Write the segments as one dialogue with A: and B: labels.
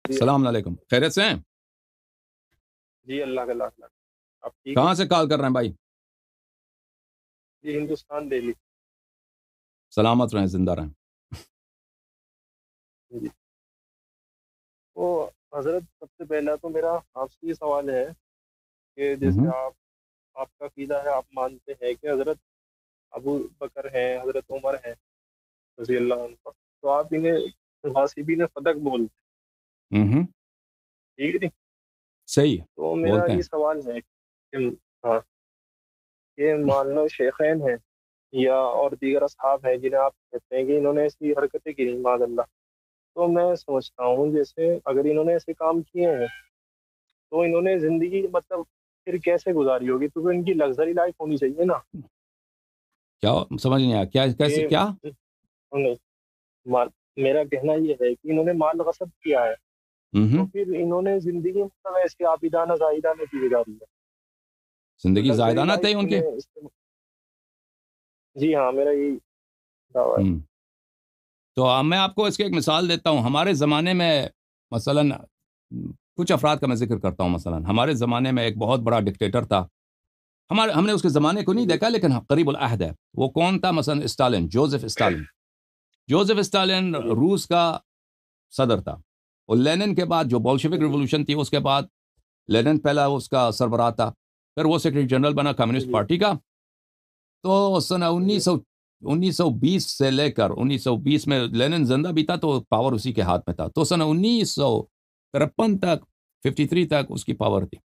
A: جی
B: السلام علیکم، خیریت سے ہیں؟
A: جی اللہ کا لاکھ لاکھ آپ ٹھیک
B: کہاں
A: ہیں؟
B: سے کال کر رہے ہیں بھائی؟
A: جی ہندوستان دہلی.
B: سلامت رہیں، زندہ رہیں.
A: جی تو حضرت سب سے پہلا تو میرا آپ سے یہ سوال ہے کہ جیسے آپ کا عقیدہ ہے، آپ مانتے ہیں کہ حضرت ابو بکر ہیں، حضرت عمر ہیں رضی اللہ عنہ، تو آپ انہیں غاصبین صدق بولتے
B: ہوں
A: ہیں، ٹھیک ہے جی؟
B: صحیح
A: تو میرا
B: بولتے
A: یہ
B: ہیں.
A: سوال ہے کہ ہاں کہ مان لو شیخین ہیں یا اور دیگر اصحاب ہیں جنہیں آپ کہتے ہیں کہ انہوں نے ایسی حرکتیں کی معاذ اللہ، تو میں سمجھتا ہوں جیسے اگر انہوں نے ایسے کام کیے ہیں تو انہوں نے زندگی مطلب پھر کیسے گزاری ہوگی؟ کیونکہ ان کی لگژری لائف ہونی چاہیے نا.
B: کیا سمجھ نہیں آیا؟ کیا کیسے
A: کہ
B: کیا؟
A: نہیں، میرا کہنا یہ ہے کہ انہوں نے مال غصب کیا ہے تو پھر انہوں نے زندگی مطلب ایسی عابدانہ زاہدانہ کی گزاری ہے، تو
B: زندگی
A: لگژری
B: زائدانہ تھے
A: لائف
B: ان کے.
A: جی ہاں میرا یہی دعویٰ ہے.
B: تو میں آپ کو اس کی ایک مثال دیتا ہوں. ہمارے زمانے میں مثلاً کچھ افراد کا میں ذکر کرتا ہوں. مثلاً ہمارے زمانے میں ایک بہت بڑا ڈکٹیٹر تھا. ہم نے اس کے زمانے کو نہیں دیکھا لیکن قریب العہد ہے. وہ کون تھا؟ مثلاً Stalin, Joseph Stalin. Joseph Stalin روس کا صدر تھا. اور لینن کے بعد جو بولشوک ریولوشن تھی اس کے بعد لینن پہلا اس کا سربراہ تھا، پھر وہ سیکرٹری جنرل بنا کمیونسٹ پارٹی کا. تو سن 1920 سے لے کر 1920 میں لینن زندہ بھی تھا تو پاور اسی کے ہاتھ میں تھا. تو سن 1953 تک 53 تک اس کی پاور تھی.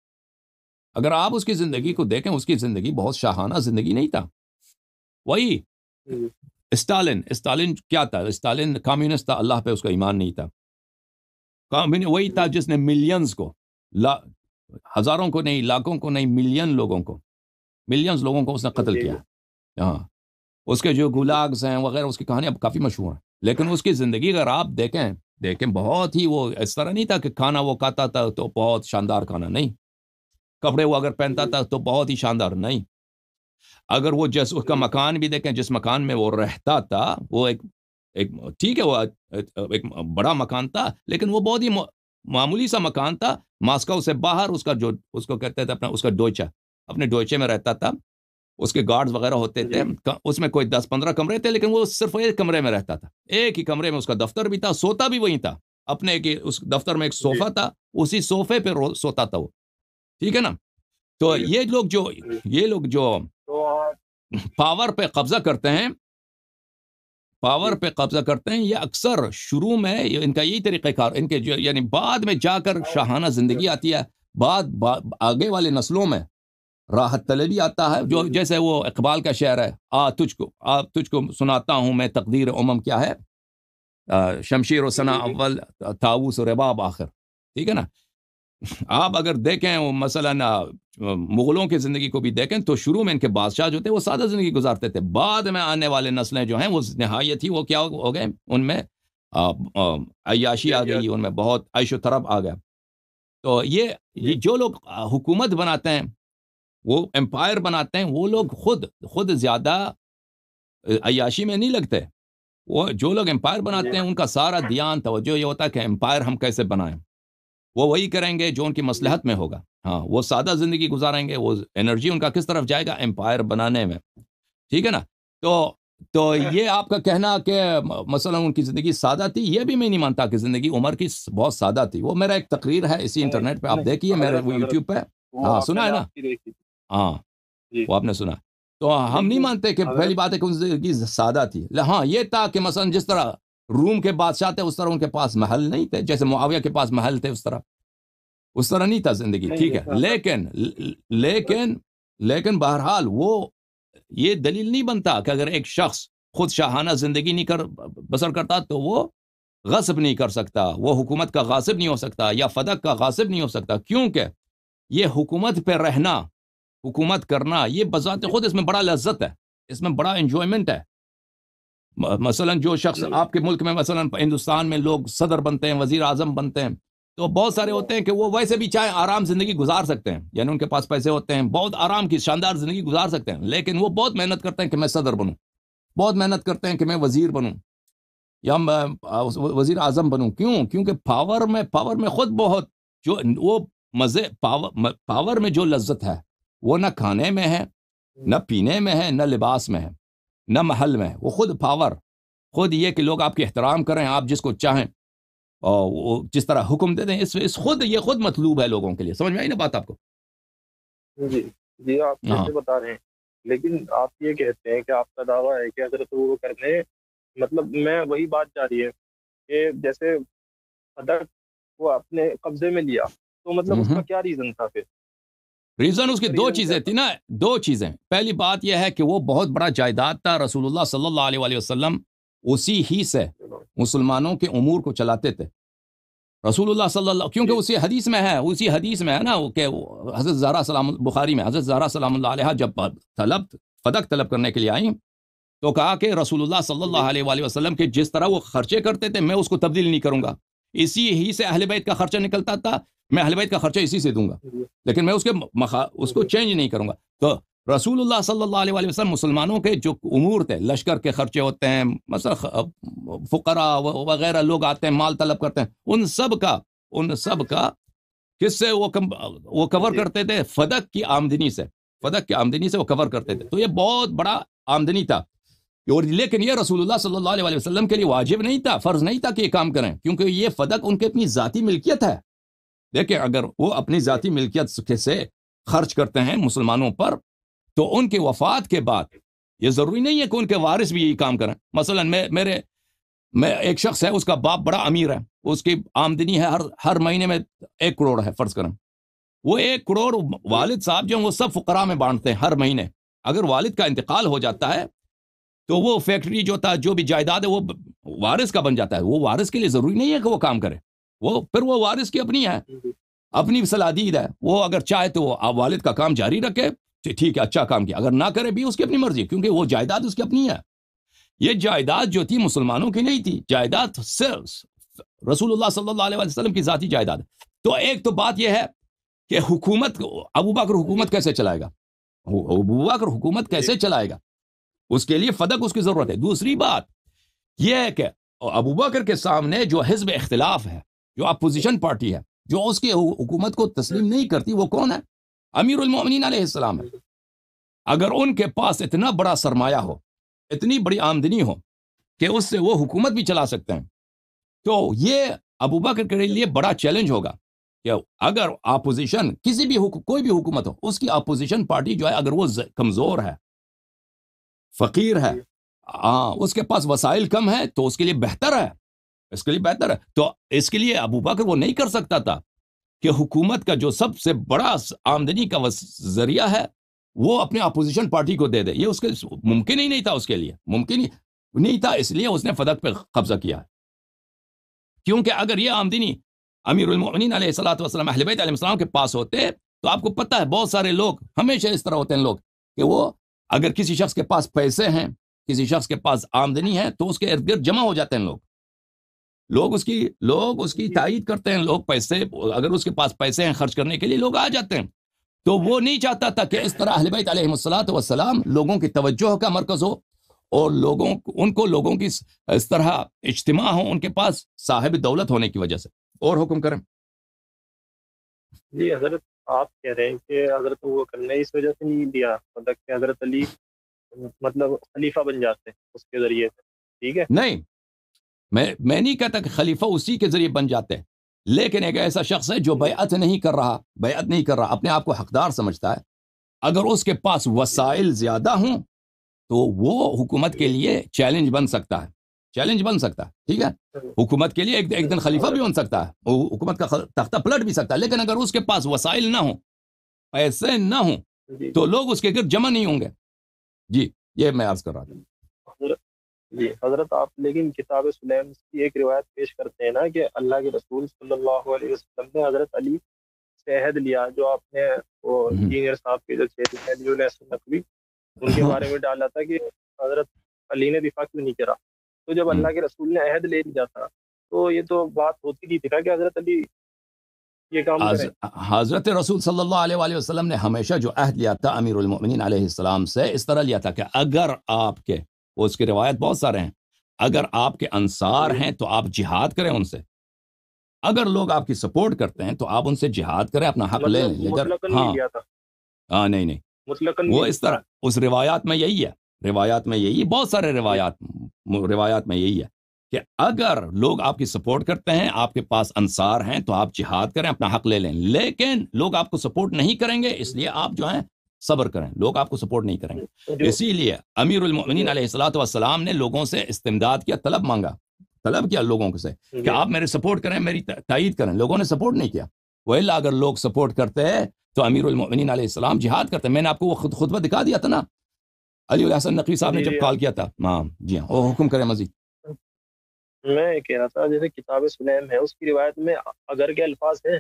B: اگر آپ اس کی زندگی کو دیکھیں، اس کی زندگی بہت شاہانہ زندگی نہیں تھا. وہی اسٹالن کیا تھا؟ اسٹالن کمیونسٹ تھا، اللہ پہ اس کا ایمان نہیں تھا. وہی تھا جس نے ملینز کو، ہزاروں کو نہیں، لاکھوں کو نہیں، ملینز لوگوں کو اس نے قتل کیا. ہاں، اس کے جو گلاگز ہیں وغیرہ اس کی کہانیاں کافی مشہور ہیں. لیکن اس کی زندگی اگر آپ دیکھیں بہت ہی، وہ اس طرح نہیں تھا کہ کھانا وہ کھاتا تھا تو بہت شاندار کھانا نہیں، کپڑے وہ اگر پہنتا تھا تو بہت ہی شاندار نہیں. اگر وہ اس کا مکان بھی دیکھیں، جس مکان میں وہ رہتا تھا، وہ ایک ٹھیک ہے، وہ ایک بڑا مکان تھا لیکن وہ بہت ہی معمولی سا مکان تھا. ماسکو سے باہر اس کا جو اس کو کہتے تھے اپنا، اس کا ڈویچہ، اپنے ڈویچے میں رہتا تھا. اس کے گارڈز وغیرہ ہوتے تھے، اس میں کوئی 10-15 کمرے تھے لیکن وہ صرف ایک کمرے میں رہتا تھا. ایک ہی کمرے میں اس کا دفتر بھی تھا، سوتا بھی وہیں تھا. اپنے اس دفتر میں ایک صوفہ تھا، اسی صوفے پہ سوتا تھا وہ. ٹھیک ہے نا؟ تو یہ لوگ جو پاور پہ قبضہ کرتے ہیں، یہ اکثر شروع میں ان کا یہی طریقہ کار، ان کے جو یعنی بعد میں جا کر شاہانہ زندگی آتی ہے. آگے والے نسلوں میں راحت طلبی آتا ہے. جو جیسے وہ اقبال کا شعر ہے، تجھ کو سناتا ہوں میں تقدیر امم کیا ہے، شمشیر و ثنا اول، طاووس و رباب آخر. ٹھیک ہے نا؟ آپ اگر دیکھیں وہ مثلاً مغلوں کی زندگی کو بھی دیکھیں تو شروع میں ان کے بادشاہ جو تھے وہ سادہ زندگی گزارتے تھے. بعد میں آنے والے نسلیں جو ہیں وہ نہایت ہی وہ کیا ہو گئے، ان میں عیاشی آ گئی، ان میں بہت عیش و طرب آ گیا. تو یہ جو لوگ حکومت بناتے ہیں، وہ امپائر بناتے ہیں، وہ لوگ خود زیادہ عیاشی میں نہیں لگتے. وہ جو لوگ امپائر بناتے ہیں ان کا سارا دھیان توجہ یہ ہوتا ہے کہ امپائر ہم کیسے بنائیں. وہ وہی کریں گے جو ان کی مصلحت میں ہوگا. ہاں، وہ سادہ زندگی گزاریں گے، وہ انرجی ان کا کس طرف جائے گا؟ امپائر بنانے میں. ٹھیک ہے نا؟ تو یہ آپ کا کہنا کہ مثلا ان کی زندگی سادہ تھی، یہ بھی میں نہیں مانتا کہ زندگی عمر کی بہت سادہ تھی. وہ میرا ایک تقریر ہے اسی انٹرنیٹ پہ، آپ دیکھیے میرے وہ یوٹیوب پہ. ہاں سنا ہے نا؟ ہاں وہ آپ نے سنا. تو ہم نہیں مانتے کہ پہلی بات ہے کہ ان کی زندگی سادہ تھی. ہاں یہ تھا کہ مثلا جس طرح روم کے بادشاہ تھے اس طرح ان کے پاس محل نہیں تھے، جیسے معاویہ کے پاس محل تھے، اس طرح نہیں تھا زندگی. ٹھیک ہے، لیکن بہرحال وہ یہ دلیل نہیں بنتا کہ اگر ایک شخص خود شاہانہ زندگی نہیں بسر کرتا تو وہ غصب نہیں کر سکتا، وہ حکومت کا غاصب نہیں ہو سکتا یا فدق کا غاصب نہیں ہو سکتا. کیونکہ یہ حکومت پہ رہنا، حکومت کرنا، یہ بذات خود اس میں بڑا لذت ہے، اس میں بڑا انجوائمنٹ ہے. مثلا جو شخص آپ کے ملک میں مثلا ہندوستان میں لوگ صدر بنتے ہیں، وزیر اعظم بنتے ہیں، تو بہت سارے ہوتے ہیں کہ وہ ویسے بھی چاہے آرام زندگی گزار سکتے ہیں، یعنی ان کے پاس پیسے ہوتے ہیں، بہت آرام کی شاندار زندگی گزار سکتے ہیں، لیکن وہ بہت محنت کرتے ہیں کہ میں صدر بنوں، بہت محنت کرتے ہیں کہ میں وزیر بنوں. یا میں وزیر اعظم بنوں. کیوں؟ کیونکہ پاور میں خود بہت جو وہ مزے پاور میں جو لذت ہے وہ نہ کھانے میں ہے، نہ پینے میں ہے، نہ لباس میں ہے، نہ محل میں ہے. وہ خود پاور، خود یہ کہ لوگ آپ کی احترام کریں، آپ جس کو چاہیں اور وہ جس طرح حکم دے دیں، اس یہ خود مطلوب ہے لوگوں کے لیے. سمجھ میں آئی نا بات آپ کو؟
A: جی جی، آپ
B: ہاں
A: جیسے بتا رہے ہیں، لیکن آپ یہ کہتے ہیں کہ آپ کا دعویٰ ہے کہ حضرت وہ کرنے، مطلب میں وہی بات جاری ہے کہ جیسے صدق وہ اپنے قبضے میں لیا، تو مطلب اس کا کیا ریزن تھا پھر؟
B: ریزن اس کی دو
A: ریزن
B: چیزیں
A: کیا
B: تھی
A: تھا؟
B: نا، دو چیزیں. پہلی بات یہ ہے کہ وہ بہت بڑا جائیداد تھا. رسول اللہ صلی اللہ علیہ وآلہ وسلم اسی ہی سے مسلمانوں کے امور کو چلاتے تھے. رسول اللہ صلی اللہ، کیونکہ
A: جی
B: اسی حدیث میں ہے نا کہ حضرت زہرا سلام بخاری میں، حضرت زہرا سلام اللہ علیہ جب فدق طلب کرنے کے لیے آئیں تو کہا کہ رسول اللہ صلی اللہ
A: جی
B: علیہ وآلہ وسلم کے جس طرح وہ خرچے کرتے تھے میں اس کو تبدیل نہیں کروں گا. اسی ہی سے اہل بیت کا خرچہ نکلتا تھا، میں اہل بیت کا خرچہ اسی سے دوں گا،
A: جی
B: لیکن میں اس کو چینج نہیں کروں گا. تو رسول اللہ صلی اللہ علیہ وآلہ وسلم مسلمانوں کے جو امور تھے، لشکر کے خرچے ہوتے ہیں، مثلا فقراء وغیرہ لوگ آتے ہیں مال طلب کرتے ہیں، ان سب کا کس سے وہ کور
A: جی
B: کرتے تھے؟ فدق کی آمدنی سے وہ کور کرتے تھے. تو یہ بہت بڑا آمدنی تھا. اور لیکن یہ رسول اللہ صلی اللہ علیہ وآلہ وسلم کے لیے واجب نہیں تھا، فرض نہیں تھا کہ یہ کام کریں، کیونکہ یہ فدق ان کے اپنی ذاتی ملکیت ہے. دیکھیں اگر وہ اپنی ذاتی ملکیت سے خرچ کرتے ہیں مسلمانوں پر، تو ان کے وفات کے بعد یہ ضروری نہیں ہے کہ ان کے وارث بھی یہی کام کریں. مثلا میں ایک شخص ہے، اس کا باپ بڑا امیر ہے، اس کی آمدنی ہے ہر مہینے میں 1 کروڑ ہے فرض کریں. وہ 1 کروڑ والد صاحب جو ہیں وہ سب فقراء میں بانٹتے ہیں ہر مہینے. اگر والد کا انتقال ہو جاتا ہے تو وہ فیکٹری جو تھا، جو بھی جائیداد ہے، وہ وارث کا بن جاتا ہے. وہ وارث کے لیے ضروری نہیں ہے کہ وہ کام کرے، پھر وہ وارث کی اپنی ہے،
A: جی
B: اپنی صلاحیت ہے. وہ اگر چاہے تو وہ والد کا کام جاری رکھے، ٹھیک ہے، اچھا کام کیا. اگر نہ کرے بھی اس کی اپنی مرضی، کیونکہ وہ جائیداد اس کی اپنی ہے. یہ جائیداد جو تھی مسلمانوں کی نہیں تھی، جائیداد صرف رسول اللہ صلی اللہ علیہ وسلم کی ذاتی جائیداد. تو ایک تو بات یہ ہے کہ حکومت، ابو بکر حکومت کیسے چلائے گا؟ ابو بکر حکومت
A: جی
B: کیسے چلائے گا؟ اس کے لیے فدق اس کی ضرورت ہے. دوسری بات یہ ہے کہ ابو بکر کے سامنے جو حزب اختلاف ہے، جو اپوزیشن پارٹی ہے، جو اس کی حکومت کو تسلیم نہیں کرتی، وہ کون ہے؟ امیر المومنین علیہ السلام ہے. اگر ان کے پاس اتنا بڑا سرمایہ ہو، اتنی بڑی آمدنی ہو کہ اس سے وہ حکومت بھی چلا سکتے ہیں، تو یہ ابو بکر کے لیے بڑا چیلنج ہوگا کہ اگر اپوزیشن کسی بھی کوئی بھی حکومت ہو، اس کی اپوزیشن پارٹی جو ہے اگر وہ کمزور ہے، فقیر ہے،
A: جی
B: اس کے پاس وسائل کم ہے، تو اس کے لیے بہتر ہے، تو اس کے لیے ابو بکر وہ نہیں کر سکتا تھا کہ حکومت کا جو سب سے بڑا آمدنی کا ذریعہ ہے وہ اپنے اپوزیشن پارٹی کو دے دے. یہ اس کے ممکن ہی نہیں تھا، اس کے لیے ممکن ہی نہیں تھا. اس لیے اس نے فدق پہ قبضہ کیا ہے. کیونکہ اگر یہ آمدنی امیر المؤمنین علیہ الصلوۃ والسلام اہل بیت علیہ السلام کے پاس ہوتے، تو آپ کو پتہ ہے بہت سارے لوگ ہمیشہ اس طرح ہوتے ہیں لوگ کہ وہ اگر کسی شخص کے پاس پیسے ہیں، کسی شخص کے پاس آمدنی ہے، تو اس کے ارد گرد جمع ہو جاتے ہیں لوگ اس کی تائید کرتے ہیں. لوگ پیسے، اگر اس کے پاس پیسے ہیں خرچ کرنے کے لیے، لوگ آ جاتے ہیں. تو وہ نہیں چاہتا تھا کہ اس طرح اہل بیت علیہ الصلوۃ والسلام لوگوں کی توجہ کا مرکز ہو، اور ان کو لوگوں کی اس طرح اجتماع ہو ان کے پاس صاحب دولت ہونے کی وجہ سے. اور حکم کریں.
A: جی حضرت، آپ کہہ رہے ہیں کہ حضرت وہ کرنے اس وجہ سے نہیں دیا، مطلب کہ حضرت علی مطلب خلیفہ بن جاتے ہیں اس کے ذریعے سے، ٹھیک ہے؟
B: نہیں، میں نہیں کہتا کہ خلیفہ اسی کے ذریعے بن جاتے ہیں، لیکن ایک ایسا شخص ہے جو بیعت نہیں کر رہا، اپنے آپ کو حقدار سمجھتا ہے، اگر اس کے پاس وسائل زیادہ ہوں تو وہ حکومت کے لیے چیلنج بن سکتا ہے، ٹھیک ہے. حکومت کے لیے ایک دن خلیفہ بھی بن سکتا ہے، وہ حکومت کا تختہ پلٹ بھی سکتا ہے. لیکن اگر اس کے پاس وسائل نہ ہوں، پیسے نہ ہوں،
A: جی
B: تو لوگ اس کے گرد جمع نہیں ہوں گے. جی، یہ میں عرض کر رہا تھا.
A: جی حضرت، آپ لیکن کتاب سلیم کی ایک روایت پیش کرتے ہیں نا کہ اللہ کے رسول صلی اللہ علیہ وسلم نے حضرت علی سے عہد لیا، جو آپ نے وہ انجینئر صاحب کے جو نقوی ان کے بارے میں ڈالا تھا کہ حضرت علی نے دفاع کیوں نہیں کرا. تو جب اللہ کے رسول نے عہد لے لیا تھا، تو یہ تو بات ہوتی نہیں تھی نا کہ حضرت علی یہ کام کریں.
B: حضرت رسول صلی اللہ علیہ وآلہ وسلم نے ہمیشہ جو عہد لیا تھا امیر المؤمنین علیہ السلام سے، اس طرح لیا تھا کہ اگر آپ کے، وہ اس کی روایت بہت سارے ہیں، اگر آپ کے انصار ہیں تو آپ جہاد کریں ان سے، اگر لوگ آپ کی سپورٹ کرتے ہیں تو آپ ان سے جہاد کریں، اپنا حق لے لیں، لیکن
A: مطلقاً
B: ہاں
A: نہیں لیا تھا،
B: نہیں
A: مطلقاً
B: وہ
A: نہیں
B: اس طرح اس روایات میں یہی ہے، روایات میں یہی ہے، بہت سارے روایات میں یہی ہے کہ اگر لوگ آپ کی سپورٹ کرتے ہیں، آپ کے پاس انصار ہیں، تو آپ جہاد کریں، اپنا حق لے لیں، لیکن لوگ آپ کو سپورٹ نہیں کریں گے، اس لیے آپ جو ہیں صبر کریں، لوگ آپ کو سپورٹ نہیں کریں گے۔
A: جو
B: اسی لیے امیر المؤمنین علیہ الصلوۃ والسلام نے لوگوں سے استمداد کیا، طلب کیا لوگوں سے کہ آپ میرے سپورٹ کریں، میری تائید کریں، لوگوں نے سپورٹ نہیں کیا، وإلا اگر لوگ سپورٹ کرتے ہیں تو امیر المؤمنین علیہ السلام جہاد کرتے ہیں۔ میں نے آپ کو وہ خطبہ دکھا دیا تھا نا، علی الحسن نقوی صاحب نے جب کال کیا تھا، ہاں جی ہاں، وہ حکم کریں مزید۔
A: میں یہ کہہ رہا تھا جیسے کتاب سلیم ہے، اس کی روایت میں اگر کے الفاظ ہیں؟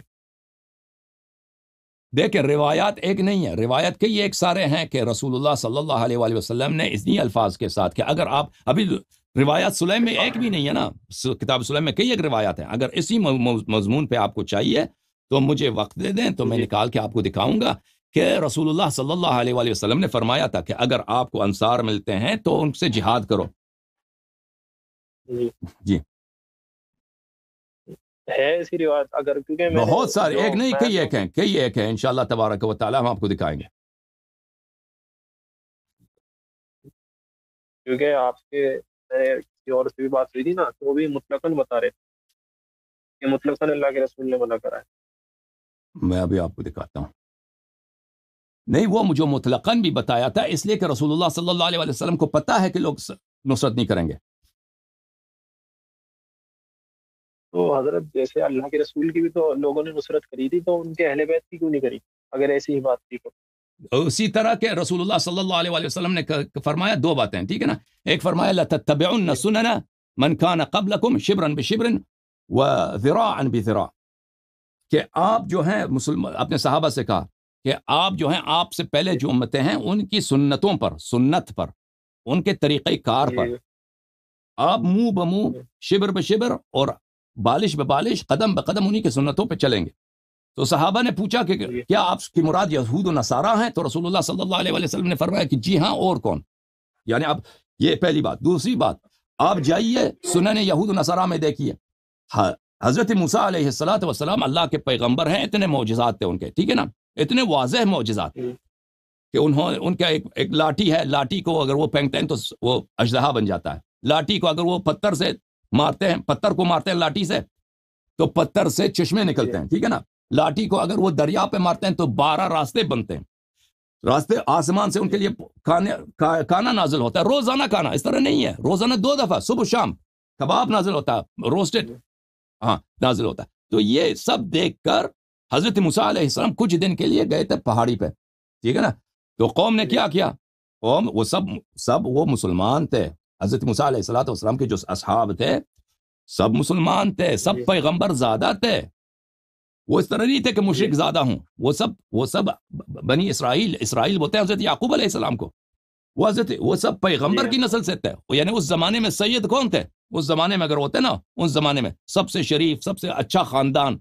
B: دیکھیں روایات ایک نہیں ہے، روایت کئی ایک سارے ہیں کہ رسول اللہ صلی اللہ علیہ وآلہ وسلم نے اسی الفاظ کے ساتھ کہ اگر آپ ابھی روایات سلیم میں ایک بھی نہیں ہے نا، کتاب سلیم میں کئی ایک روایات ہیں، اگر اسی مضمون پہ آپ کو چاہیے تو مجھے وقت دے دیں تو میں نکال کے آپ کو دکھاؤں گا کہ رسول اللہ صلی اللہ علیہ وآلہ وسلم نے فرمایا تھا کہ اگر آپ کو انصار ملتے ہیں تو ان سے جہاد کرو۔ جی
A: ہے ایسی روایت؟ اگر کیونکہ
B: بہت سارے، ایک نہیں کئی ایک ہیں، انشاءاللہ تبارک و تعالی ہم آپ کو دکھائیں گے۔
A: کیونکہ آپ کے کسی اور سے بھی بات ہوئی تھی نا، تو وہ بھی مطلقاً بتا رہے تھے کہ مطلقاً اللہ کے رسول نے منع کرا ہے۔
B: میں ابھی آپ کو دکھاتا ہوں، نہیں وہ مجھے مطلقاً بھی بتایا تھا، اس لیے کہ رسول اللہ صلی اللہ علیہ وسلم کو پتا ہے کہ لوگ نصرت نہیں کریں گے۔
A: تو حضرت جیسے اللہ کے رسول کی بھی تو لوگوں نے نصرت کری تھی، تو ان کے اہل بیت کی کیوں نہیں کری اگر ایسی ہی بات تھی تو؟
B: اسی طرح کہ رسول اللہ صلی اللہ علیہ وسلم نے فرمایا دو باتیں، ٹھیک ہے نا، ایک فرمایا لَتَتَّبِعُنَّ سُنَنَ مَنْ كَانَ قَبْلَكُمْ شِبْرًا بِشِبْرٍ وَذِرَاعًا بِذِرَاع، کہ آپ جو ہیں مسلمان، اپنے صحابہ سے کہا کہ آپ جو ہیں آپ سے پہلے جو امتیں ہیں ان کی سنتوں پر، سنت پر، ان کے طریقہ کار پر آپ منہ بمنہ، شبر بشبر اور بالش ببالش، قدم بقدم انہی کے سنتوں پہ چلیں گے۔ تو صحابہ نے پوچھا کہ کیا آپ کی مراد یہود و نصارہ ہیں؟ تو رسول اللہ صلی اللہ علیہ وسلم نے فرمایا کہ جی ہاں، اور کون؟ یعنی اب یہ پہلی بات۔ دوسری بات، آپ جائیے سنن یہود و نصارہ میں دیکھیے، حضرت موسیٰ علیہ السلام اللہ کے پیغمبر ہیں، اتنے معجزات تھے ان کے، ٹھیک ہے نا، اتنے واضح معجزات کہ ان کا ایک لاٹھی ہے، لاٹھی کو اگر وہ پھینکتے ہیں تو وہ اژدہا بن جاتا ہے، لاٹھی کو اگر وہ پتھر سے مارتے ہیں، پتھر کو مارتے ہیں لاٹھی سے تو پتھر سے چشمے نکلتے ہیں، ٹھیک ہے نا، لاٹھی کو اگر وہ دریا پہ مارتے ہیں تو 12 راستے بنتے ہیں، راستے آسمان سے ان کے لیے کھانا نازل ہوتا ہے، روزانہ کھانا، اس طرح نہیں ہے، روزانہ 2 دفعہ صبح شام کباب نازل ہوتا ہے، روسٹڈ نازل ہوتا ہے۔ تو یہ سب دیکھ کر حضرت موسیٰ علیہ السلام کچھ دن کے لیے گئے تھے پہاڑی پہ، ٹھیک ہے نا، تو قوم نے کیا کیا، قوم وہ سب وہ مسلمان تھے، حضرت موسیٰ علیہ السلام کے جو اصحاب تھے سب مسلمان تھے، سب پیغمبر زادہ تھے، وہ اس طرح نہیں تھے کہ مشرک زادہ ہوں، وہ سب بنی اسرائیل بولتے ہیں حضرت یعقوب علیہ السلام کو، وہ سب پیغمبر کی نسل سے تھے، یعنی اس زمانے میں سید کون تھے؟ اس زمانے میں اگر ہوتے نا، اس زمانے میں سب سے شریف، سب سے اچھا خاندان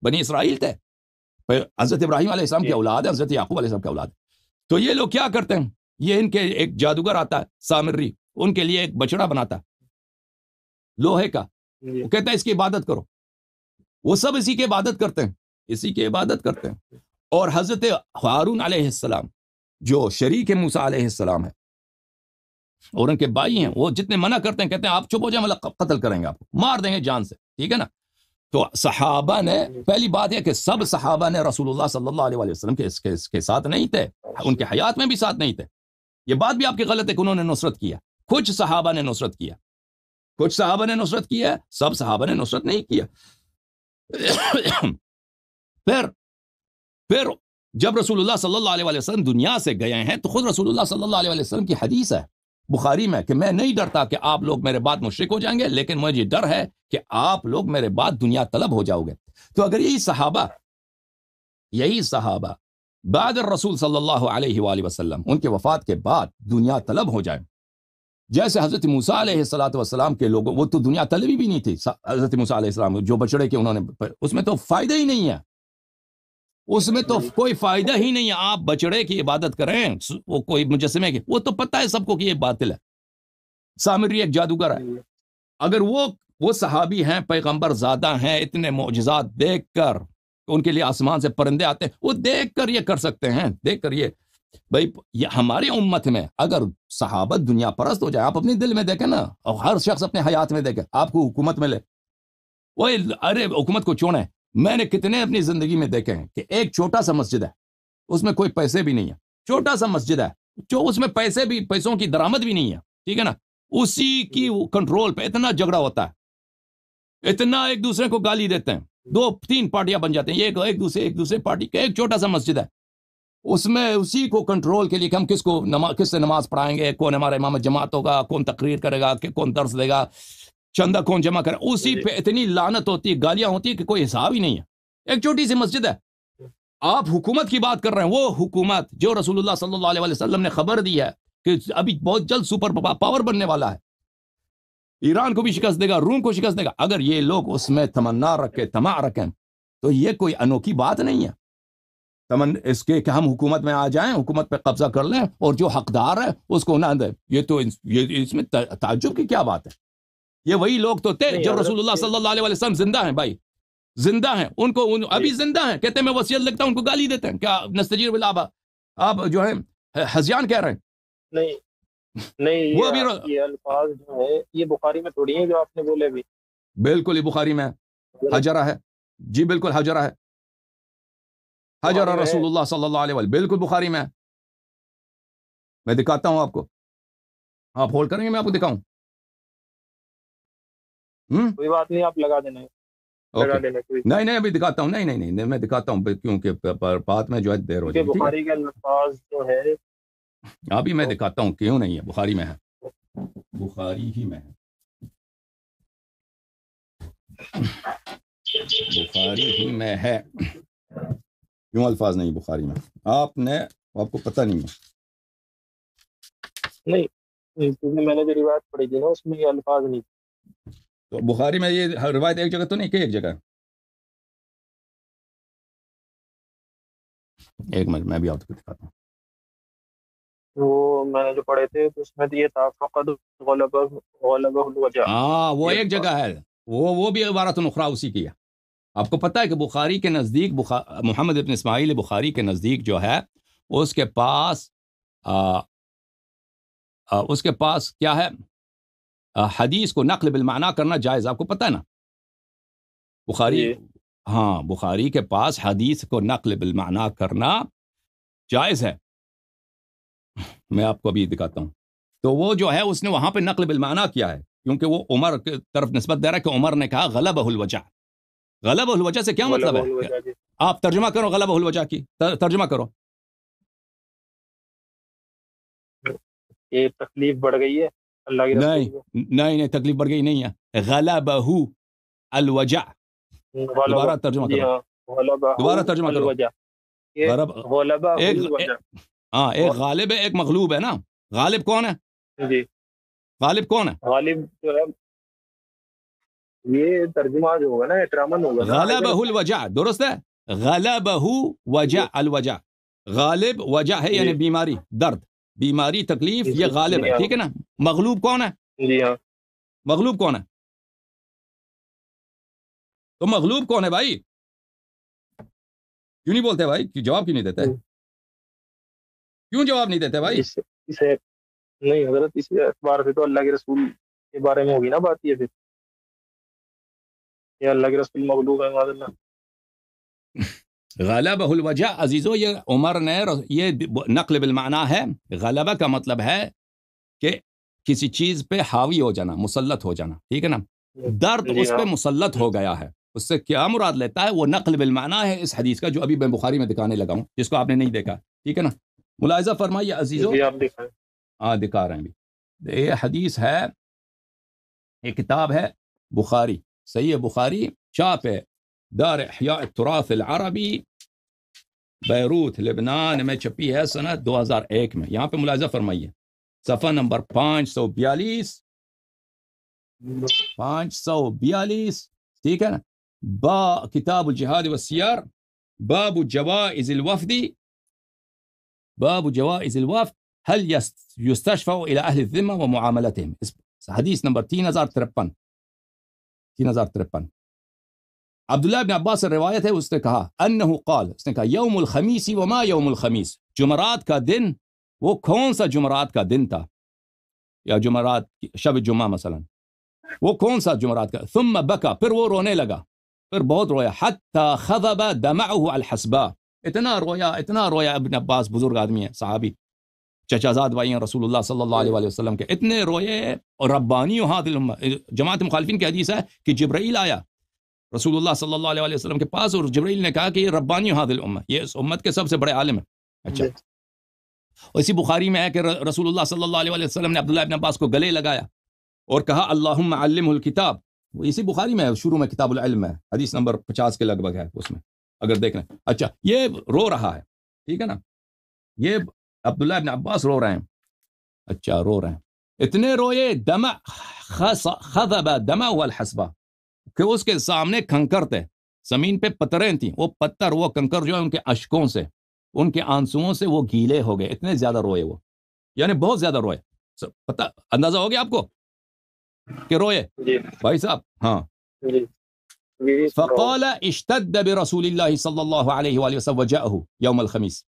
B: بنی اسرائیل تھے، حضرت ابراہیم علیہ السلام کی اولاد ہے، حضرت یعقوب علیہ السلام کی اولاد ہے۔ تو یہ لوگ کیا کرتے ہیں، یہ ان کے ایک جادوگر آتا ہے سامری، ان کے لیے ایک بچڑا بناتا ہے لوہے کا، وہ کہتا ہے اس کی عبادت کرو، وہ سب اسی کی عبادت کرتے ہیں، اور حضرت ہارون علیہ السلام جو شریک موسیٰ علیہ السلام ہے اور ان کے بھائی ہیں، وہ جتنے منع کرتے ہیں، کہتے ہیں آپ چپ ہو جائیں، مطلب قتل کریں گے، آپ کو مار دیں گے جان سے، ٹھیک ہے نا۔ تو صحابہ نے، پہلی بات ہے کہ سب صحابہ نے رسول اللہ صلی اللہ علیہ وسلم کے ساتھ نہیں تھے، ان کے حیات میں بھی ساتھ نہیں تھے، یہ بات بھی آپ کی غلط ہے کہ انہوں نے نصرت کیا، کچھ صحابہ نے نصرت کیا، سب صحابہ نے نصرت نہیں کیا۔ پھر جب رسول اللہ صلی اللہ علیہ وسلم دنیا سے گئے ہیں تو خود رسول اللہ صلی اللہ علیہ وسلم کی حدیث ہے بخاری میں کہ میں نہیں ڈرتا کہ آپ لوگ میرے بعد مشرک ہو جائیں گے، لیکن مجھے ڈر ہے کہ آپ لوگ میرے بعد دنیا طلب ہو جاؤ گے۔ تو اگر یہی صحابہ بعد الرسول صلی اللہ علیہ وآلہ وسلم ان کے وفات کے بعد دنیا طلب ہو جائیں، جیسے حضرت موسیٰ علیہ السلام کے لوگوں، وہ تو دنیا طلبی بھی نہیں تھی، حضرت موسیٰ علیہ السلام جو بچڑے کے انہوں نے، اس میں تو فائدہ ہی نہیں ہے، اس میں تو کوئی فائدہ ہی نہیں ہے، آپ بچڑے کی عبادت کریں، وہ کوئی مجسمے کی، وہ تو پتہ ہے سب کو کہ یہ باطل ہے، سامری ایک جادوگر ہے، اگر وہ صحابی ہیں، پیغمبر زادہ ہیں، اتنے معجزات دیکھ کر ان کے لیے آسمان سے پرندے آتے ہیں، وہ دیکھ کر یہ کر سکتے ہیں، دیکھ کر یہ بھائی یہ ہماری امت میں اگر صحابت دنیا پرست ہو جائے، آپ اپنے دل میں دیکھیں نا، اور ہر شخص اپنے حیات میں دیکھے، آپ کو حکومت ملے، وہ ارے حکومت کو چھوڑیں، میں نے کتنے اپنی زندگی میں دیکھے ہیں کہ ایک چھوٹا سا مسجد ہے، اس میں کوئی پیسے بھی نہیں ہے، چھوٹا سا مسجد ہے جو اس میں پیسوں کی درآمد بھی نہیں ہے، ٹھیک ہے نا، اسی کی کنٹرول پہ اتنا جھگڑا ہوتا ہے، اتنا ایک دوسرے کو گالی دیتے ہیں، 2-3 پارٹیاں بن جاتے ہیں، ایک دوسرے پارٹی کا ایک چھوٹا سا مسجد ہے، اس میں اسی کو کنٹرول کے لیے کہ ہم کس سے نماز پڑھائیں گے، کون ہمارا امام جماعت ہوگا، کون تقریر کرے گا، کہ کون درس دے گا، چندہ کون جمع کرے، اسی پہ اتنی لعنت ہوتی ہے، گالیاں ہوتی ہے کہ کوئی حساب ہی نہیں ہے، ایک چھوٹی سی مسجد ہے۔ آپ حکومت کی بات کر رہے ہیں، وہ حکومت جو رسول اللہ صلی اللہ علیہ وسلم نے خبر دی ہے کہ ابھی بہت جلد سپر پاور بننے والا ہے، ایران کو بھی شکست دے گا، روم کو شکست دے گا، اگر یہ لوگ اس میں تمنا رکھیں، طمع رکھیں، تو یہ کوئی انوکھی بات نہیں ہے اس کے کہ ہم حکومت میں آ جائیں، حکومت پہ قبضہ کر لیں اور جو حقدار ہے اس کو نہ دیں، یہ تو اس میں تعجب کی کیا بات ہے؟ یہ وہی لوگ تو تھے جب رسول اللہ صلی اللہ علیہ وسلم زندہ ہیں، بھائی زندہ ہیں، ان کو ابھی زندہ ہیں، کہتے ہیں میں وصیت لکھتا ہوں، ان کو گالی دیتے ہیں، کیا نستجیر بالآبا، آپ جو ہیں ہذیان کہہ رہے ہیں؟
A: نہیں
B: وہ ابھی
A: یہ الفاظ جو ہے یہ بخاری میں تھوڑی ہیں جو آپ نے بولے ابھی،
B: بالکل یہ بخاری میں حجرہ ہے، جی بالکل حجرہ ہے، حجرہ رسول اللہ صلی اللہ علیہ وسلم، بالکل بخاری میں ہے، میں دکھاتا ہوں آپ کو، آپ ہولڈ کریں گے میں آپ کو دکھاؤں؟
A: کوئی بات نہیں، آپ لگا دینا،
B: نہیں ابھی دکھاتا ہوں، نہیں میں دکھاتا ہوں، کیونکہ بات میں جو ہے دیر ہو جائے گی،
A: بخاری کے الفاظ جو ہے
B: ابھی میں دکھاتا ہوں، کیوں نہیں ہے، بخاری میں ہے، بخاری ہی میں ہے، بخاری ہی میں ہے، کیوں الفاظ نہیں بخاری میں؟ آپ کو پتہ نہیں ہے؟
A: نہیں کیونکہ میں نے جو روایت پڑھی تھی نا اس میں یہ الفاظ نہیں،
B: تو بخاری میں یہ روایت ایک جگہ تو نہیں کہ ایک جگہ؟ ایک منٹ میں بھی آپ کو دکھاتا ہوں،
A: وہ میں نے جو پڑھے تھے تو اس میں یہ تھا فقد غلبہ الوجع،
B: وہ ایک جگہ ہے، وہ بھی عبارت اخری اسی کی ہے۔ آپ کو پتہ ہے کہ بخاری کے نزدیک محمد ابن اسماعیل بخاری کے نزدیک جو ہے اس کے پاس کیا ہے، حدیث کو نقل بالمعنی کرنا جائز، آپ کو پتہ ہے نا، بخاری کے پاس حدیث کو نقل بالمعنی کرنا جائز ہے، میں آپ کو ابھی دکھاتا ہوں، تو وہ جو ہے اس نے وہاں پہ نقل بالمعنی کیا ہے، کیونکہ وہ عمر کی طرف نسبت دے رہا ہے کہ عمر نے کہا غلبہ الوجع، غلبہ الوجع سے کیا مطلب ہے؟ آپ ترجمہ کرو غلبہ الوجع کی، ترجمہ کرو،
A: یہ تکلیف بڑھ گئی ہے اللہ کی رسول کو،
B: نہیں تکلیف بڑھ گئی نہیں ہے، غلبہ الوجع، دوبارہ ترجمہ کرو، دوبارہ ترجمہ کرو، ایک غالب ہے ایک مغلوب ہے نا، غالب کون ہے؟
A: جی
B: غالب کون ہے؟
A: غالب جو ہے یہ ترجمہ جو ہوگا نا اکرامن ہوگا،
B: غلبہ الوجع، درست ہے، غلبہ وجع الوجع، غالب وجع ہے یعنی بیماری، درد، بیماری، تکلیف، یہ غالب ہے، ٹھیک ہے نا، مغلوب کون ہے؟
A: جی ہاں،
B: مغلوب کون ہے؟ تو مغلوب کون ہے بھائی؟ کیوں نہیں بولتے بھائی؟ جواب کیوں نہیں دیتے؟ کیوں جواب نہیں دیتے بھائی؟
A: اسے نہیں حضرت، اس اعتبار سے تو اللہ کے رسول کے بارے میں ہوگی نا بات، یہ پھر یہ اللہ کے رسول مغلوب ہے معاذ اللہ،
B: غلبہ الوجع عزیزو، یہ عمر نے یہ نقل بالمعنی ہے، غلبہ کا مطلب ہے کہ کسی چیز پہ حاوی ہو جانا، مسلط ہو جانا، ٹھیک ہے نا، درد اس پہ مسلط ہو گیا ہے، اس سے کیا مراد لیتا ہے؟ وہ نقل بالمعنی ہے اس حدیث کا جو ابھی میں بخاری میں دکھانے لگا ہوں، جس کو آپ نے نہیں دیکھا، ٹھیک ہے نا، ملاحظہ فرمائیے عزیزو، دکھا رہے ہیں بھی، یہ حدیث ہے، یہ کتاب ہے بخاری، صحیح بخاری، چھاپ ہے دار احیاء التراث العربی، بیروت لبنان میں چھپی ہے سنہ 2001 میں، یہاں پہ ملاحظہ فرمائیے، صفحہ نمبر 542، ٹھیک ہے نا، کتاب الجہاد والسیار، باب جوائز الوفد، هل يستشفع الى اهل الذمه ومعاملتهم، حدیث نمبر 3053، 3053. عبداللہ ابن عباس سے روایت ہے، اس نے کہا انہو قال، اس نے کہا یوم الخمیس وما یوم الخمیس، جمعرات کا دن وہ کون سا جمعرات کا دن تھا، یا جمعرات شب جمعہ مثلا، وہ کون سا جمعرات کا، ثم بکا، پھر وہ رونے لگا، پھر بہت رویا، حتی خضب دمعه الحسباء، اتنا رویا ابن عباس بزرگ آدمی ہے، صحابی، چچا زاد بھائی ہیں رسول اللہ صلی اللہ علیہ وسلم کے، اتنے روئے. اور ربانی هذه الامه، جماعت مخالفین کی حدیث ہے کہ جبرائیل آیا رسول اللہ صلی اللہ علیہ وسلم کے پاس، اور جبرائیل نے کہا کہ یہ ربانی هذه الامه، یہ اس امت کے سب سے بڑے عالم ہیں. اچھا، اور اسی بخاری میں ہے کہ رسول اللہ صلی اللہ علیہ وسلم نے عبداللہ ابن عباس کو گلے لگایا اور کہا اللہم علمہ الکتاب، وہ اسی بخاری میں ہے، شروع میں کتاب العلم ہے، حدیث نمبر 50 کے لگ بھگ ہے اس میں اگر دیکھ لیں. اچھا، یہ رو رہا ہے، ٹھیک ہے نا، یہ عبداللہ ابن عباس رو رہے ہیں، اچھا رو رہے ہیں، اتنے روئے دمع خضب دمع والحسبہ، کہ اس کے سامنے کنکر تھے، زمین پہ پتھریں تھیں، وہ پتھر وہ کنکر جو ہے ان کے اشکوں سے، ان کے آنسوؤں سے وہ گیلے ہو گئے، اتنے زیادہ روئے وہ، یعنی بہت زیادہ روئے. پتہ اندازہ ہو گیا آپ کو کہ روئے بھائی صاحب؟ ہاں. فقال اشتد برسول اللہ صلی اللہ علیہ وآلہ وسلم وجاءه یوم الخمیس،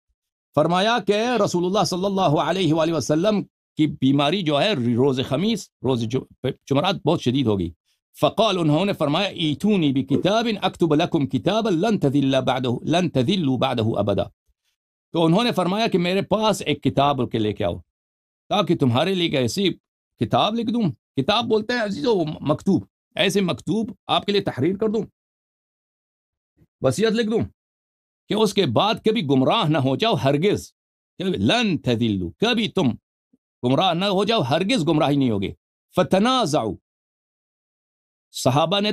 B: فرمایا کہ رسول اللہ صلی اللہ علیہ وآلہ وسلم کی بیماری جو ہے روز خمیس، روز جمعرات بہت شدید ہوگی. فقال، انہوں نے فرمایا ایتونی بکتاب اکتب لکم کتابا لن تذلوا بعدہ ابدا، تو انہوں نے فرمایا کہ میرے پاس ایک کتاب کے لے کے آؤ تاکہ تمہارے لیے ایسی کتاب لکھ دوں. کتاب بولتے ہیں عزیزو مکتوب، ایسے مکتوب آپ کے لیے تحریر کر دوں، وصیت لکھ دوں کہ اس کے بعد کبھی گمراہ نہ ہو جاؤ ہرگز، لن تذلوا، کبھی تم گمراہ نہ ہو جاؤ، ہرگز گمراہی نہیں ہوگی. فتنازعوا، صحابہ نے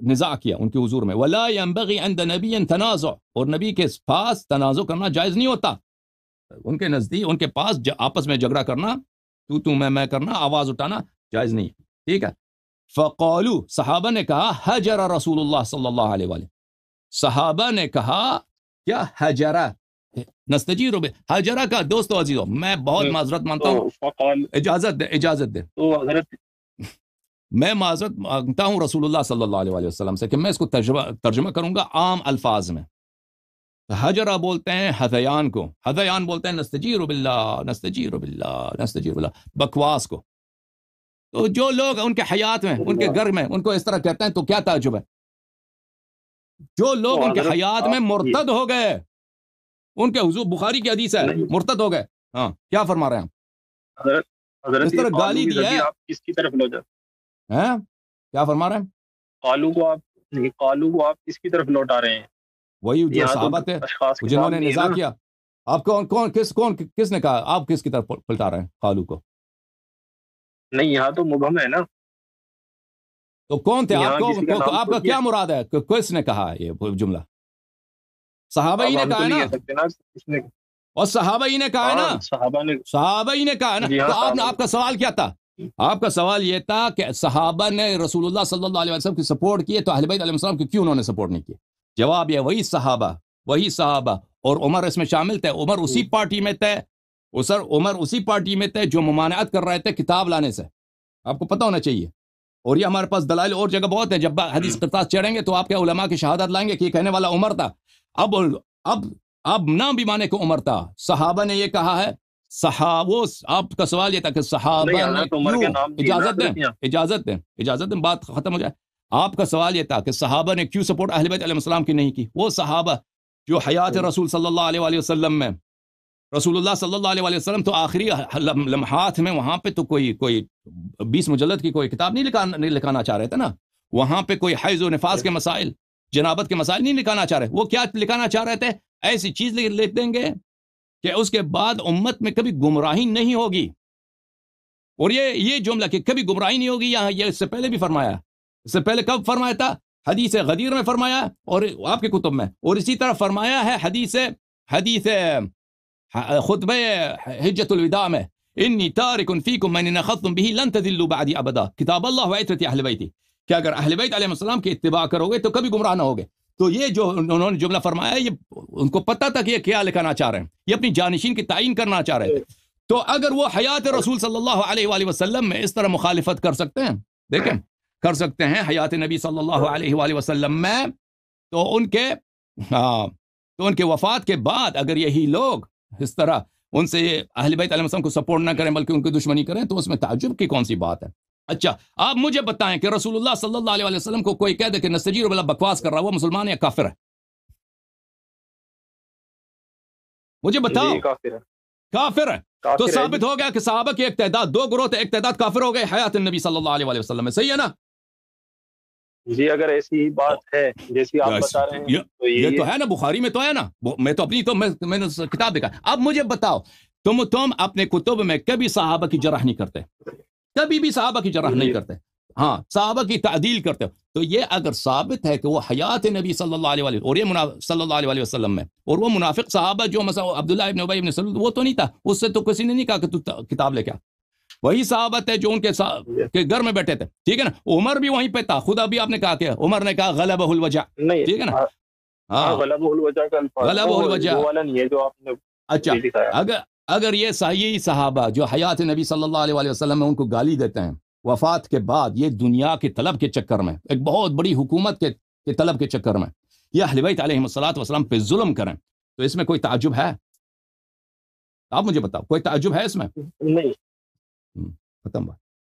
B: نزاع کیا ان کے حضور میں، ولا ينبغي عند نبی تنازع، اور نبی کے پاس تنازع کرنا جائز نہیں ہوتا، ان کے نزدیک ان کے پاس آپس میں جھگڑا کرنا، تو میں کرنا، آواز اٹھانا جائز نہیں، ٹھیک ہے. فقالوا، صحابہ نے کہا حجر رسول اللہ صلی اللہ علیہ وآلہ، صحابہ نے کہا کیا حجرہ، نستجیر حجرہ کا دوستو عزیزو، میں بہت معذرت مانتا ہوں، اجازت دے میں معذرت مانگتا ہوں رسول اللہ صلی اللہ علیہ وسلم سے کہ میں اس کو ترجمہ کروں گا عام الفاظ میں. حجرہ بولتے ہیں ہذیان کو، ہذیان بولتے ہیں نستجیر باللہ، نستجیر باللہ، نستجیر باللہ، بکواس کو. تو جو لوگ ان کے حیات میں، ان کے گھر میں ان کو اس طرح کہتے ہیں تو کیا تعجب ہے؟ جو لوگ ان کے حیات میں مرتد ہو گئے، ان کے حضور بخاری کی حدیث ہے، مرتد ہو گئے، ہاں کیا فرما رہے ہیں؟ اس طرح گالی دی ہے،
A: آپ کس کی طرف لو جاتے
B: ہیں؟ کیا فرما رہے ہیں؟
A: قالو کو آپ کس کی طرف لوٹا رہے ہیں؟
B: وہی جو صحابہ تھے جنہوں نے نزاع کیا. آپ کس نے کہا آپ کس کی طرف پلٹا رہے ہیں قالو کو؟
A: نہیں، یہاں تو مبہم ہے نا،
B: تو کون تھے آپ کا کیا مراد ہے؟ کس نے کہا یہ جملہ؟ صحابہ ہی نے کہا ہے نا، اور صحابہ ہی نے کہا ہے نا، صحابہ ہی نے کہا ہے نا. تو آپ کا سوال کیا تھا؟ آپ کا سوال یہ تھا کہ صحابہ نے رسول اللہ صلی اللہ علیہ وسلم کی سپورٹ کی تو اہل بیت علیہ السلام کی کیوں انہوں نے سپورٹ نہیں کی؟ جواب یہ وہی صحابہ اور عمر اس میں شامل تھے. عمر اسی پارٹی میں تھے، عمر اسی پارٹی میں تھے جو ممانعت کر رہے تھے کتاب لانے سے، آپ کو پتہ ہونا چاہیے. اور یہ ہمارے پاس دلائل اور جگہ بہت ہیں، جب حدیث قرطاس چڑھیں گے تو آپ کے علماء کی شہادت لائیں گے کہ یہ کہنے والا عمر تھا. اب نام بھی مانے کو عمر تھا، صحابہ نے یہ کہا ہے. آپ کا سوال یہ تھا کہ صحابہ نے اجازت دیں بات ختم ہو جائے. آپ کا سوال یہ تھا کہ صحابہ نے کیوں سپورٹ اہل بیت علیہ السلام کی نہیں کی؟ وہ صحابہ جو حیات رسول صلی اللہ علیہ وآلہ وسلم میں، رسول اللہ صلی اللہ علیہ وآلہ وسلم تو آخری لمحات میں وہاں پہ تو کوئی 20 مجلد کی کوئی کتاب نہیں لکھانا چاہ رہے تھے نا، وہاں پہ کوئی حیض و نفاس کے مسائل، جنابت کے مسائل نہیں لکھانا چاہ رہے. وہ کیا لکھانا چاہ رہے تھے؟ ایسی چیز لکھ دیں گے کہ اس کے بعد امت میں کبھی گمراہی نہیں ہوگی. اور یہ جملہ کہ کبھی گمراہی نہیں ہوگی، یہاں یہ اس سے پہلے بھی فرمایا، اس سے پہلے کب فرمایا تھا؟ حدیث غدیر میں فرمایا اور آپ کے کتب میں، اور اسی طرح فرمایا ہے حدیث خطبہ حجۃ الوداع میں، انی تارک فیکم من اخذتم به لن تذلوا بعدی ابدا، کتاب اللہ و عترتی اہل بیتی، کہ اگر اہل بیت علیہ السلام کی اتباع کرو گے تو کبھی گمراہ نہ ہوگے. تو یہ جو انہوں نے جملہ فرمایا، یہ ان کو پتہ تھا کہ یہ کیا لکھنا چاہ رہے ہیں، یہ اپنی جانشین کی تعین کرنا چاہ رہے تھے. تو اگر وہ حیات رسول صلی اللہ علیہ وآلہ وسلم میں اس طرح مخالفت کر سکتے ہیں، دیکھیں کر سکتے ہیں حیات نبی صلی اللہ علیہ وآلہ وسلم میں، تو ان کے وفات کے بعد اگر یہی لوگ اس طرح ان سے اہل بیت علیہ السلام کو سپورٹ نہ کریں بلکہ ان کی دشمنی کریں تو اس میں تعجب کی کون سی بات ہے؟ اچھا آپ مجھے بتائیں کہ رسول اللہ صلی اللہ علیہ وسلم کو کوئی کہہ دے کہ نستجیر باللہ بکواس کر رہا ہے، وہ مسلمان یا کافر ہے؟ مجھے بتاؤ۔
A: جی کافر ہے،
B: کافر ہے۔ تو
A: کافر ہے
B: ثابت ہو گیا کہ صحابہ کی ایک تعداد، دو گروہ تھے، ایک تعداد کافر ہو گئے حیات النبی صلی اللہ علیہ وسلم میں، صحیح ہے نا؟
A: جی اگر ایسی بات ہے جیسی آپ بتا رہے ہیں تو
B: یہ تو ہے نا، بخاری میں تو ہے نا، میں تو اپنی تو میں نے کتاب دیکھا۔ اب مجھے بتاؤ، تم اپنے کتب میں کبھی صحابہ کی جرح نہیں کرتے، کبھی بھی صحابہ کی جرح نہیں کرتے، ہاں صحابہ کی تعدیل کرتے ہو۔ تو یہ اگر ثابت ہے کہ وہ حیات نبی صلی اللہ علیہ وسلم اور یہ صلی اللہ علیہ وسلم میں، اور وہ منافق صحابہ جو مثلا عبداللہ ابن ابی ابن سلول وہ تو نہیں تھا، اس سے تو کسی نے نہیں کہا کہ تو کتاب لے کے آ۔ وہی صحابت ہے جو ان کے گھر میں بیٹھے تھے، ٹھیک ہے نا؟ عمر بھی وہیں پہ تھا، خدا بھی آپ نے کہا کہ عمر نے کہا غلبہ الوجع،
A: نہیں،
B: ٹھیک ہے نا؟ ہاں
A: غلبہ الوجع کا الفاظ
B: غلبہ الوجع
A: والا نہیں ہے جو آپ نے
B: اچھا
A: دکھایا۔
B: اگر یہ صحیح صحابہ جو حیات نبی صلی اللہ علیہ وآلہ وسلم میں ان کو گالی دیتے ہیں وفات کے بعد، یہ دنیا کے طلب کے چکر میں، ایک بہت بڑی حکومت کے طلب کے چکر میں یہ اہل بیت علیہم الصلوۃ والسلام پہ ظلم کریں، تو اس میں کوئی تعجب ہے؟ آپ مجھے بتاؤ، کوئی تعجب ہے اس میں؟
A: نہیں،
B: ختم بات۔